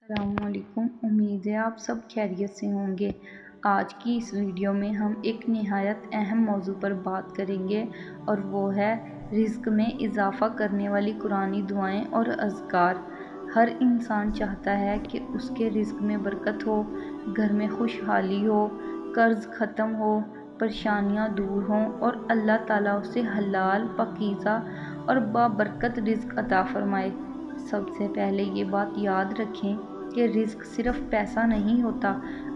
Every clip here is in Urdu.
السلام علیکم، امید ہے آپ سب خیریت سے ہوں گے۔ آج کی اس ویڈیو میں ہم ایک نہایت اہم موضوع پر بات کریں گے اور وہ ہے رزق میں اضافہ کرنے والی قرآنی دعائیں اور اذکار۔ ہر انسان چاہتا ہے کہ اس کے رزق میں برکت ہو، گھر میں خوشحالی ہو، قرض ختم ہو، پریشانیاں دور ہوں اور اللہ تعالیٰ اسے حلال، پاکیزہ اور بابرکت رزق عطا فرمائے۔ سب سے پہلے یہ بات یاد رکھیں کہ رزق صرف پیسہ نہیں ہوتا،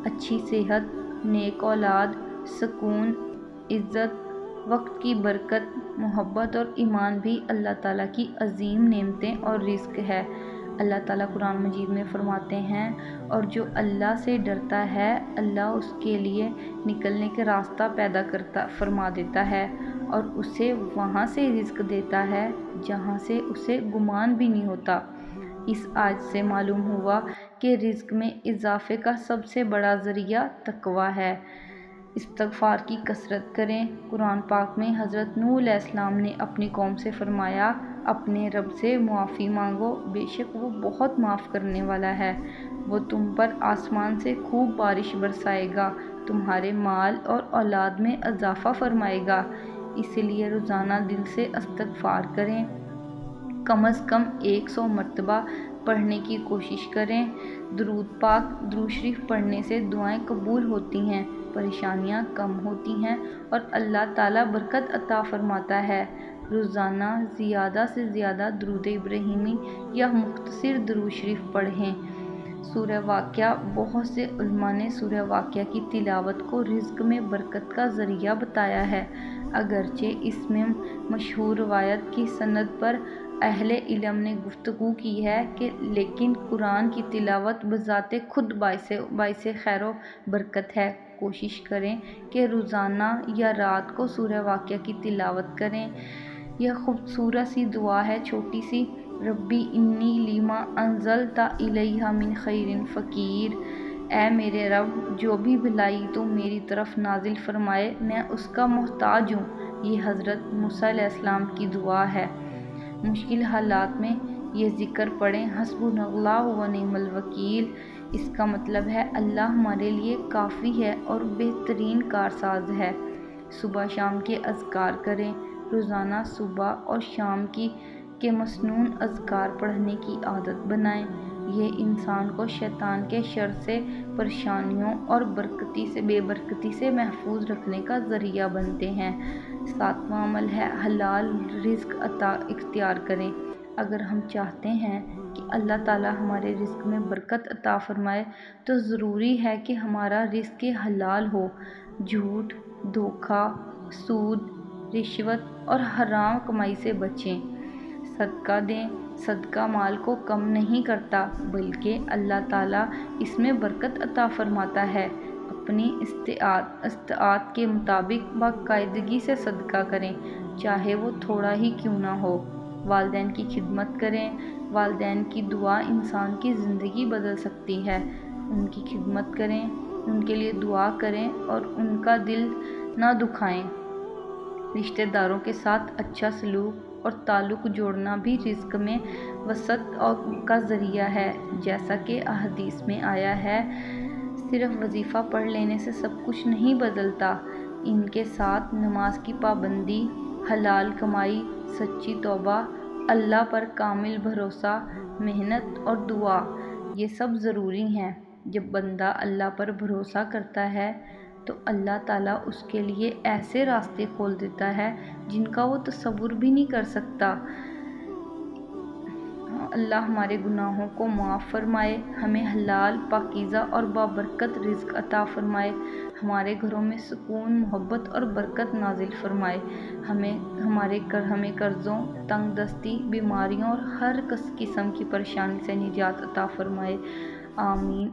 اچھی صحت، نیک اولاد، سکون، عزت، وقت کی برکت، محبت اور ایمان بھی اللہ تعالیٰ کی عظیم نعمتیں اور رزق ہے۔ اللہ تعالیٰ قرآن مجید میں فرماتے ہیں، اور جو اللہ سے ڈرتا ہے اللہ اس کے لیے نکلنے کا راستہ پیدا فرما دیتا ہے اور اسے وہاں سے رزق دیتا ہے جہاں سے اسے گمان بھی نہیں ہوتا۔ اس آیت سے معلوم ہوا کہ رزق میں اضافے کا سب سے بڑا ذریعہ تقویٰ ہے۔ استغفار کی کثرت کریں۔ قرآن پاک میں حضرت نوح علیہ السلام نے اپنی قوم سے فرمایا، اپنے رب سے معافی مانگو، بے شک وہ بہت معاف کرنے والا ہے۔ وہ تم پر آسمان سے خوب بارش برسائے گا، تمہارے مال اور اولاد میں اضافہ فرمائے گا۔ اس لیے روزانہ دل سے استغفار کریں، کم از کم 100 مرتبہ پڑھنے کی کوشش کریں۔ درود پاک، درود شریف پڑھنے سے دعائیں قبول ہوتی ہیں، پریشانیاں کم ہوتی ہیں اور اللہ تعالیٰ برکت عطا فرماتا ہے۔ روزانہ زیادہ سے زیادہ درود ابراہیمی یا مختصر درود شریف پڑھیں۔ سورہ واقعہ، بہت سے علماء نے سورہ واقعہ کی تلاوت کو رزق میں برکت کا ذریعہ بتایا ہے۔ اگرچہ اس میں مشہور روایت کی سند پر اہل علم نے گفتگو کی ہے لیکن قرآن کی تلاوت بذات خود باعث خیر و برکت ہے۔ کوشش کریں کہ روزانہ یا رات کو سورہ واقعہ کی تلاوت کریں۔ یہ خوبصورت سی دعا ہے، چھوٹی سی، ربی انی لما انزلت الیہ من خیر فقیر۔ اے میرے رب، جو بھی بھلائی تو میری طرف نازل فرمائے میں اس کا محتاج ہوں۔ یہ حضرت موسیٰ علیہ السلام کی دعا ہے۔ مشکل حالات میں یہ ذکر پڑھیں، حسبنا اللہ و نعم الوکیل۔ اس کا مطلب ہے اللہ ہمارے لیے کافی ہے اور بہترین کارساز ہے۔ صبح شام کے اذکار کریں۔ روزانہ صبح اور شام کے مسنون اذکار پڑھنے کی عادت بنائیں۔ یہ انسان کو شیطان کے شر سے، پریشانیوں اور بے برکتی سے محفوظ رکھنے کا ذریعہ بنتے ہیں۔ 7واں عمل ہے حلال رزق اختیار کریں۔ اگر ہم چاہتے ہیں کہ اللہ تعالیٰ ہمارے رزق میں برکت عطا فرمائے تو ضروری ہے کہ ہمارا رزق حلال ہو۔ جھوٹ، دھوکہ، سود، رشوت اور حرام کمائی سے بچیں۔ صدقہ دیں۔ صدقہ مال کو کم نہیں کرتا بلکہ اللہ تعالیٰ اس میں برکت عطا فرماتا ہے۔ اپنی استطاعت کے مطابق باقاعدگی سے صدقہ کریں، چاہے وہ تھوڑا ہی کیوں نہ ہو۔ والدین کی خدمت کریں۔ والدین کی دعا انسان کی زندگی بدل سکتی ہے۔ ان کی خدمت کریں، ان کے لیے دعا کریں اور ان کا دل نہ دکھائیں۔ رشتہ داروں کے ساتھ اچھا سلوک اور تعلق جوڑنا بھی رزق میں وسعت کا ذریعہ ہے، جیسا کہ احادیث میں آیا ہے۔ صرف وظیفہ پڑھ لینے سے سب کچھ نہیں بدلتا، ان کے ساتھ نماز کی پابندی، حلال کمائی، سچی توبہ، اللہ پر کامل بھروسہ، محنت اور دعا، یہ سب ضروری ہیں۔ جب بندہ اللہ پر بھروسہ کرتا ہے تو اللہ تعالیٰ اس کے لیے ایسے راستے کھول دیتا ہے جن کا وہ تصور بھی نہیں کر سکتا۔ اللہ ہمارے گناہوں کو معاف فرمائے، ہمیں حلال، پاکیزہ اور بابرکت رزق عطا فرمائے، ہمارے گھروں میں سکون، محبت اور برکت نازل فرمائے، ہمیں قرضوں، تنگ دستی، بیماریوں اور ہر قسم کی پریشانی سے نجات عطا فرمائے۔ آمین۔